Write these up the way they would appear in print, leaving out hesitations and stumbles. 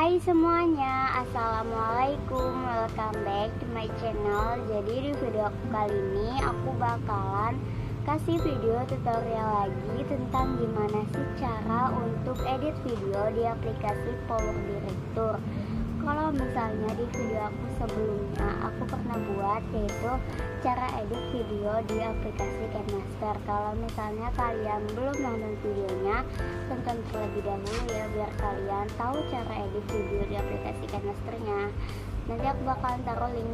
Hai semuanya, assalamualaikum, welcome back to my channel. Jadi di video kali ini aku bakalan kasih video tutorial lagi tentang gimana sih cara untuk edit video di aplikasi Power Director. Kalau misalnya di video aku sebelumnya aku pernah buat, yaitu cara edit video di aplikasi KineMaster. Kalau misalnya kalian belum nonton videonya, tonton terlebih dahulu ya, biar kalian tahu cara edit video di aplikasi KineMasternya. Nanti aku bakalan taruh link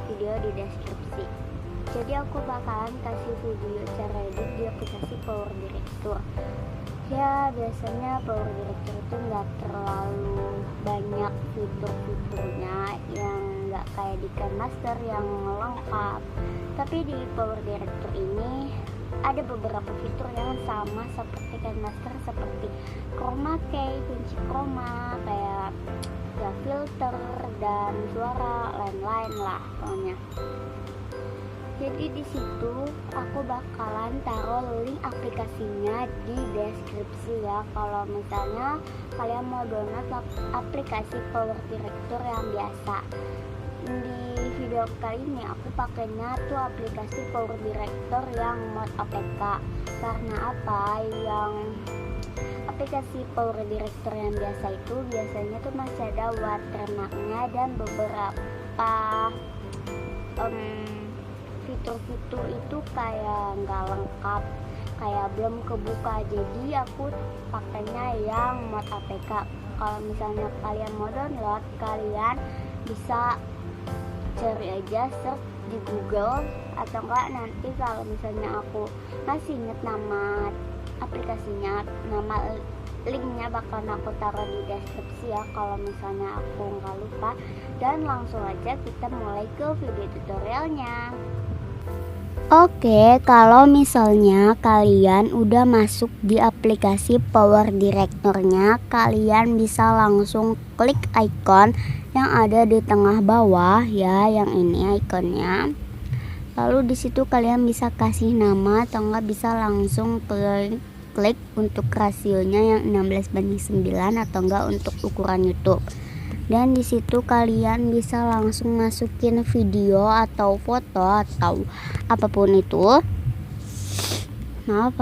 video di deskripsi. Jadi aku bakalan kasih video cara edit di aplikasi Power Director. Ya biasanya Power Director itu nggak terlalu banyak fitur-fiturnya, yang nggak kayak di KineMaster yang lengkap. Tapi di Power Director ini ada beberapa fitur yang sama seperti KineMaster, seperti chroma key, kunci chroma, kayak ya filter dan suara, lain-lain lah pokoknya. Jadi di situ aku bakalan taruh link aplikasinya di deskripsi ya. Kalau misalnya kalian mau download aplikasi Power Director yang biasa. Di video kali ini aku pakainya tuh aplikasi Power Director yang mod APK. Karena apa? Yang aplikasi Power Director yang biasa itu biasanya tuh masih ada watermarknya dan beberapa fitur-fitur itu kayak nggak lengkap, kayak belum kebuka. Jadi aku pakainya yang mod APK. Kalau misalnya kalian mau download, kalian bisa cari aja, search di Google, atau enggak nanti kalau misalnya aku masih inget nama aplikasinya, nama linknya bakalan aku taruh di deskripsi ya, kalau misalnya aku nggak lupa. Dan langsung aja kita mulai ke video tutorialnya. Oke, kalau misalnya kalian udah masuk di aplikasi Power Director-nya, kalian bisa langsung klik icon yang ada di tengah bawah ya, yang ini ikonnya. Lalu di situ kalian bisa kasih nama, atau enggak bisa langsung klik untuk rasionya yang 16:9, atau enggak untuk ukuran YouTube. Dan di situ kalian bisa langsung masukin video atau foto atau apapun itu. Maaf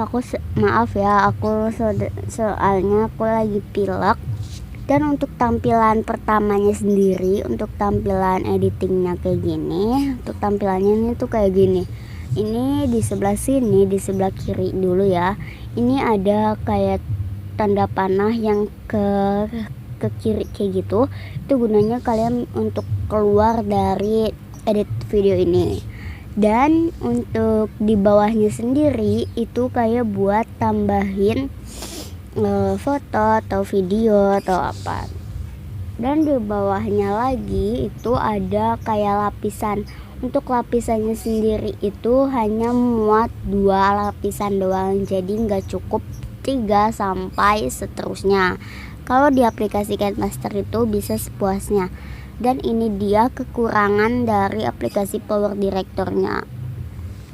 ya, aku soalnya aku lagi pilek. Dan untuk tampilan pertamanya sendiri, untuk tampilan editingnya kayak gini, untuk tampilannya ini tuh kayak gini. Ini di sebelah sini, di sebelah kiri dulu ya, ini ada kayak tanda panah yang ke kiri kayak gitu. Itu gunanya kalian untuk keluar dari edit video ini. Dan untuk di bawahnya sendiri itu kayak buat tambahin foto atau video atau apa. Dan di bawahnya lagi itu ada kayak lapisan. Untuk lapisannya sendiri itu hanya muat 2 lapisan doang, jadi nggak cukup 3 sampai seterusnya. Kalau di aplikasi KineMaster itu bisa sepuasnya. Dan ini dia kekurangan dari aplikasi Power Director-nya.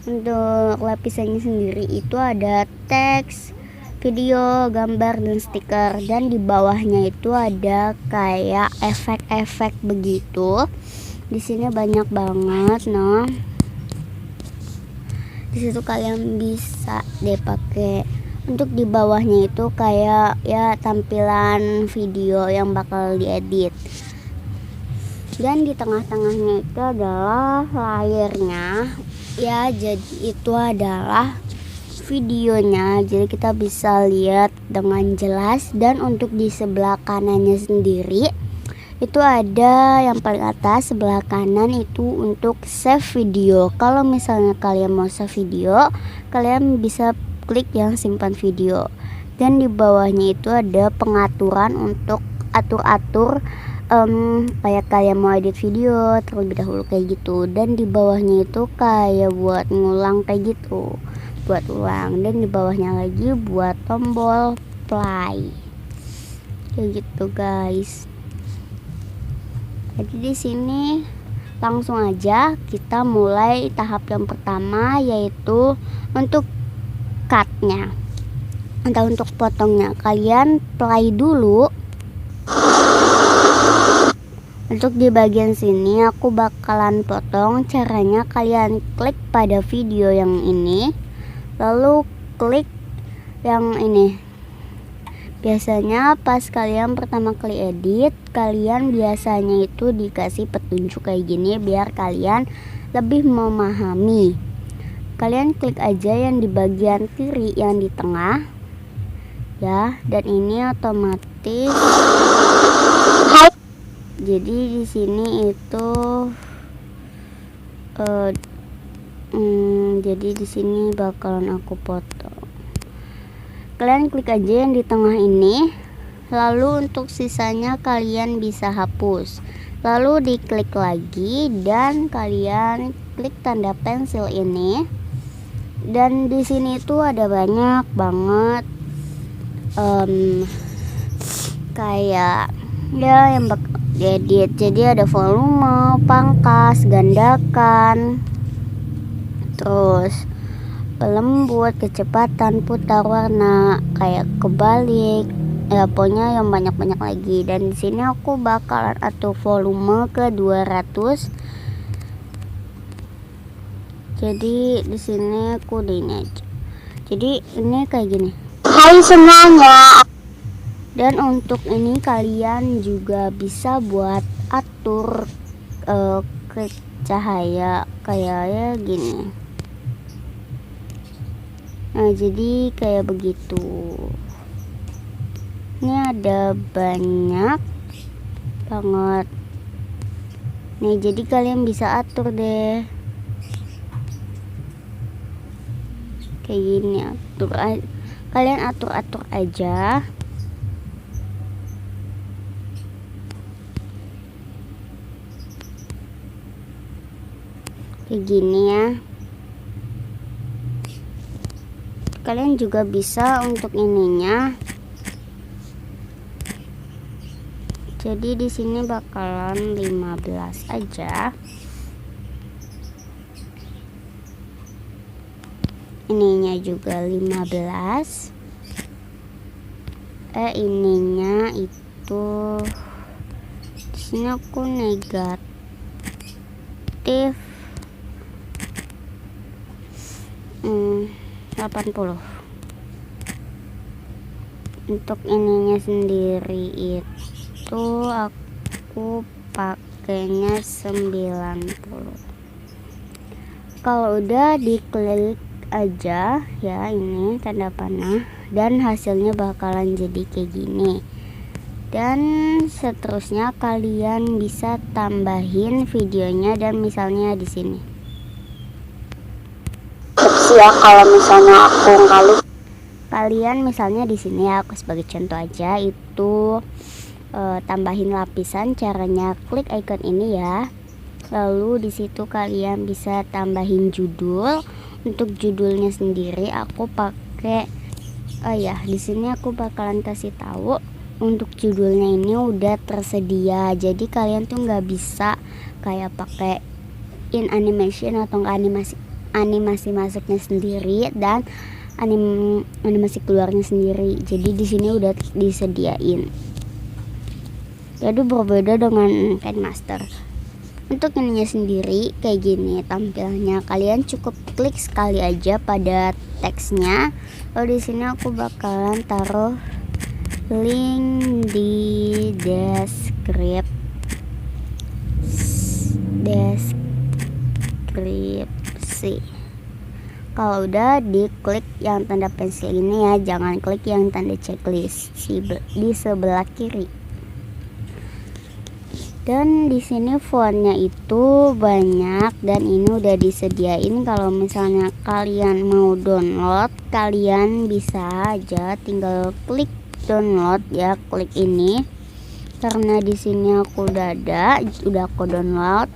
Untuk lapisannya sendiri itu ada teks, video, gambar, dan stiker. Dan di bawahnya itu ada kayak efek-efek begitu. Di sini banyak banget, nah. Di situ kalian bisa deh pakai. Untuk di bawahnya itu kayak ya tampilan video yang bakal diedit. Dan di tengah-tengahnya itu adalah layarnya. Ya, jadi itu adalah videonya. Jadi kita bisa lihat dengan jelas. Dan untuk di sebelah kanannya sendiri itu ada yang paling atas sebelah kanan itu untuk save video. Kalau misalnya kalian mau save video, kalian bisa klik yang simpan video. Dan di bawahnya itu ada pengaturan untuk atur-atur kayak kalian mau edit video terlebih dahulu kayak gitu. Dan di bawahnya itu kayak buat ngulang kayak gitu, buat ulang. Dan di bawahnya lagi buat tombol play kayak gitu guys. Jadi di sini langsung aja kita mulai tahap yang pertama, yaitu untuk cutnya atau untuk potongnya. Kalian play dulu Untuk di bagian sini aku bakalan potong. Caranya kalian klik pada video yang ini, lalu klik yang ini. Biasanya pas kalian pertama kali edit, kalian biasanya itu dikasih petunjuk kayak gini biar kalian lebih memahami. Kalian klik aja yang di bagian kiri yang di tengah ya, dan ini otomatis. Jadi di sini itu jadi di sini bakalan aku potong. Kalian klik aja yang di tengah ini, lalu untuk sisanya kalian bisa hapus. Lalu diklik lagi dan kalian klik tanda pensil ini. Dan di sini tuh ada banyak banget kayak ya yang edit. Jadi ada volume, pangkas, gandakan, terus pelembut, kecepatan, putar warna, kayak kebalik, ya pokoknya yang banyak-banyak lagi. Dan di sini aku bakalan atur volume ke 200. Jadi di sini aku ini aja. Jadi ini kayak gini. Hai semuanya. Dan untuk ini kalian juga bisa buat atur ke cahaya kayak ya gini. Nah, jadi kayak begitu. Ini ada banyak banget. Nih, jadi kalian bisa atur deh. Kayak gini, kalian atur-atur aja. Kayak gini ya. Kalian juga bisa untuk ininya. Jadi di sini bakalan 15 aja. Ininya juga 15. Ininya itu di sini aku negatif 80. Untuk ininya sendiri itu aku pakainya 90. Kalau udah diklik aja ya ini tanda panah, dan hasilnya bakalan jadi kayak gini. Dan seterusnya kalian bisa tambahin videonya, dan misalnya di sini ya, kalau misalnya aku nggak lupa, kalian misalnya di sini ya, aku sebagai contoh aja itu tambahin lapisan. Caranya klik icon ini ya, lalu di situ kalian bisa tambahin judul. Untuk judulnya sendiri aku pakai di sini aku bakalan kasih tahu untuk judulnya ini udah tersedia. Jadi kalian tuh nggak bisa kayak pakai in animation atau animasi masuknya sendiri dan animasi keluarnya sendiri. Jadi di sini udah disediain. Jadi berbeda dengan KineMaster. Untuk ininya sendiri kayak gini tampilannya. Kalian cukup klik sekali aja pada teksnya. Lalu di sini aku bakalan taruh link di deskripsi. Kalau udah diklik yang tanda pensil ini ya, jangan klik yang tanda checklist di sebelah kiri. Dan di sini fontnya itu banyak, dan ini udah disediain. Kalau misalnya kalian mau download, kalian bisa aja tinggal klik download ya, klik ini. Karena di sini aku udah aku download.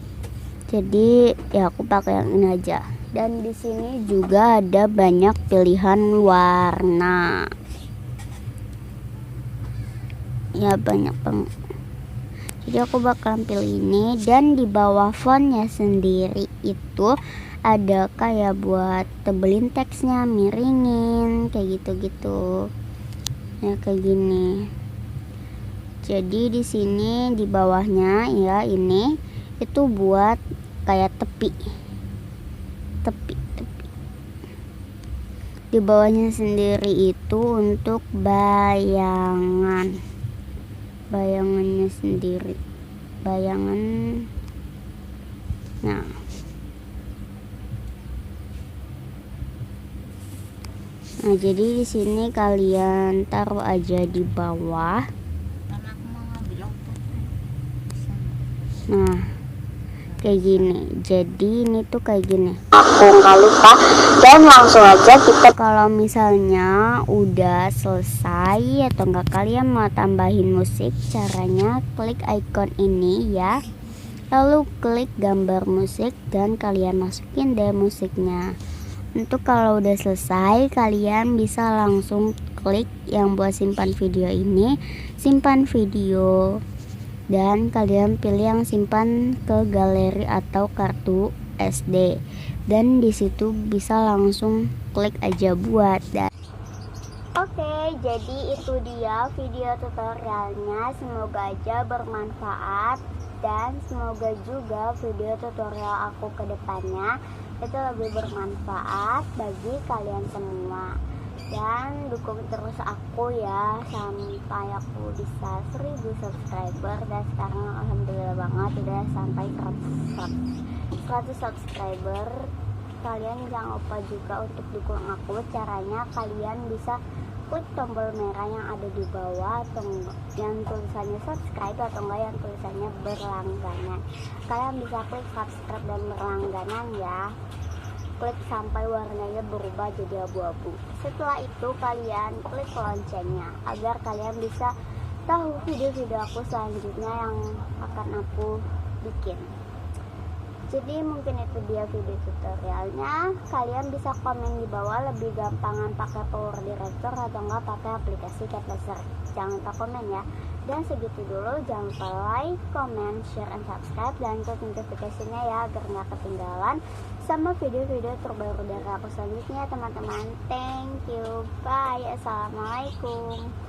Jadi ya aku pakai yang ini aja. Dan di sini juga ada banyak pilihan warna. Ya banyak banget. Jadi aku bakalan pilih ini, dan di bawah fontnya sendiri itu ada kayak buat tebelin teksnya, miringin kayak gitu-gitu. Ya kayak gini. Jadi di sini di bawahnya ya ini itu buat kayak tepi. Di bawahnya sendiri itu untuk bayangannya sendiri. Nah, jadi di sini kalian taruh aja di bawah. Nah, kayak gini. Jadi ini tuh kayak gini. Aku nggak lupa, dan langsung aja kita, kalau misalnya udah selesai atau enggak kalian mau tambahin musik, caranya klik icon ini ya, lalu klik gambar musik dan kalian masukin deh musiknya. Untuk kalau udah selesai, kalian bisa langsung klik yang buat simpan video ini, simpan video, dan kalian pilih yang simpan ke galeri atau kartu SD, dan disitu bisa langsung klik aja buat. Oke, jadi itu dia video tutorialnya. Semoga aja bermanfaat, dan semoga juga video tutorial aku ke depannya itu lebih bermanfaat bagi kalian semua. Dan dukung terus aku ya sampai aku bisa 1000 subscriber. Dan sekarang alhamdulillah banget udah sampai 100 subscriber. Kalian jangan lupa juga untuk dukung aku. Caranya kalian bisa klik tombol merah yang ada di bawah, atau yang tulisannya subscribe, atau enggak yang tulisannya berlangganan. Kalian bisa klik subscribe dan berlangganan ya. Klik sampai warnanya berubah jadi abu-abu. Setelah itu kalian klik loncengnya agar kalian bisa tahu video-video aku selanjutnya yang akan aku bikin. Jadi mungkin itu dia video tutorialnya. Kalian bisa komen di bawah lebih gampangan pakai Power Director atau enggak pakai aplikasi Camtasia. Jangan lupa komen ya. Dan segitu dulu, jangan lupa like, comment, share, and subscribe, dan klik notifikasinya ya agar nggak ketinggalan sama video-video terbaru dari aku selanjutnya teman-teman. Thank you, bye, assalamualaikum.